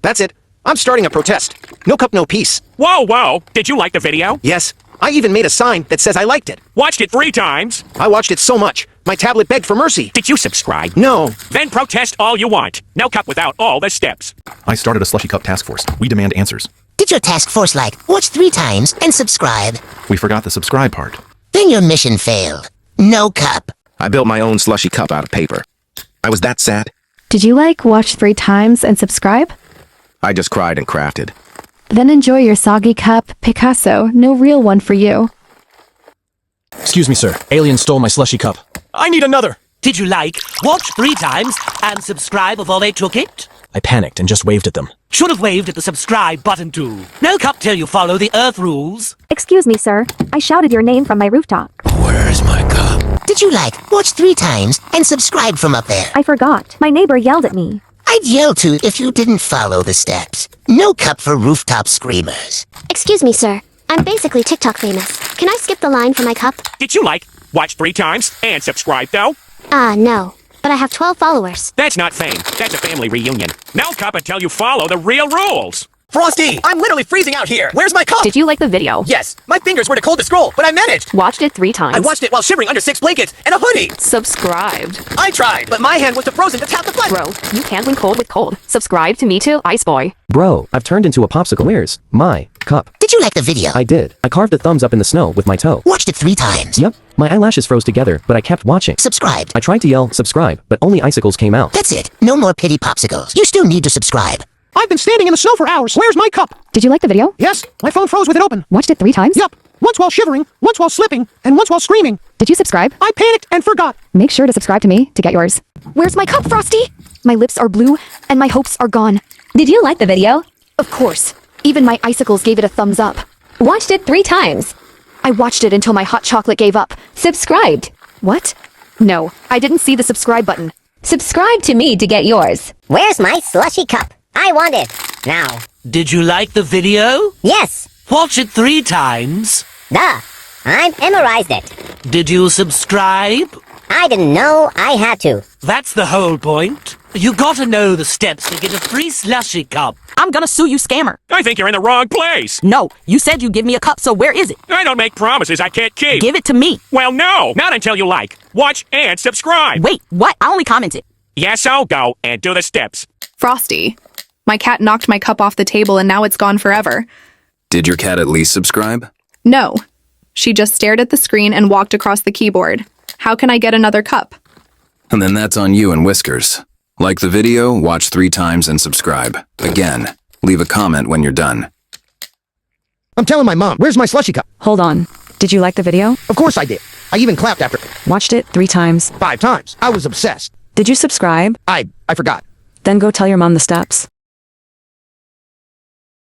That's it. I'm starting a protest. No cup, no peace. Whoa, whoa. Did you like the video? Yes. I even made a sign that says I liked it. Watched it 3 times. I watched it so much. My tablet begged for mercy. Did you subscribe? No. Then protest all you want. No cup without all the steps. I started a Slushy Cup task force. We demand answers. Did your task force watch 3 times and subscribe? We forgot the subscribe part. Then your mission failed. No cup. I built my own slushy cup out of paper. I was that sad. Did you watch 3 times and subscribe? I just cried and crafted. Then enjoy your soggy cup, Picasso. No real one for you. Excuse me, sir. Alien stole my slushy cup. I need another! Did you watch 3 times and subscribe before they took it? I panicked and just waved at them. Should have waved at the subscribe button too. No cup till you follow the Earth rules. Excuse me, sir. I shouted your name from my rooftop. Where's my cup? Did you watch 3 times and subscribe from up there? I forgot. My neighbor yelled at me. I'd yell too if you didn't follow the steps. No cup for rooftop screamers. Excuse me, sir. I'm basically TikTok famous. Can I skip the line for my cup? Did you watch 3 times and subscribe though? No. But I have 12 followers. That's not fame. That's a family reunion. No cup until you follow the real rules. Frosty, I'm literally freezing out here. Where's my cup? Did you like the video? Yes. My fingers were too cold to scroll, but I managed. Watched it 3 times. I watched it while shivering under 6 blankets and a hoodie. Subscribed. I tried, but my hand was too frozen to tap the button. Bro, you handling cold with cold. Subscribe to me too, Ice Boy. Bro, I've turned into a popsicle. Where's my cup? Did you like the video? I did. I carved a thumbs up in the snow with my toe. Watched it 3 times. Yep. My eyelashes froze together, but I kept watching. Subscribed. I tried to yell, subscribe, but only icicles came out. That's it. No more pity popsicles. You still need to subscribe. I've been standing in the snow for hours. Where's my cup? Did you like the video? Yes. My phone froze with it open. Watched it 3 times? Yup. Once while shivering, once while slipping, and once while screaming. Did you subscribe? I panicked and forgot. Make sure to subscribe to me to get yours. Where's my cup, Frosty? My lips are blue, and my hopes are gone. Did you like the video? Of course. Even my icicles gave it a thumbs up. Watched it 3 times. I watched it until my hot chocolate gave up. Subscribed. What? No, I didn't see the subscribe button. Subscribe to me to get yours. Where's my slushy cup? I want it. Now. Did you like the video? Yes. Watch it 3 times. Duh. I've memorized it. Did you subscribe? I didn't know I had to. That's the whole point. You gotta know the steps to get a free slushy cup. I'm gonna sue you, scammer. I think you're in the wrong place. No, you said you'd give me a cup, so where is it? I don't make promises I can't keep. Give it to me. Well, no, not until you watch, and subscribe. Wait, what? I only commented. Yes, I'll go and do the steps. Frosty. My cat knocked my cup off the table and now it's gone forever. Did your cat at least subscribe? No. She just stared at the screen and walked across the keyboard. How can I get another cup? And then that's on you and Whiskers. Like the video, watch 3 times and subscribe. Again, leave a comment when you're done. I'm telling my mom. Where's my slushy cup? Hold on. Did you like the video? Of course I did. I even clapped after. Watched it 3 times. 5 times. I was obsessed. Did you subscribe? I forgot. Then go tell your mom the steps.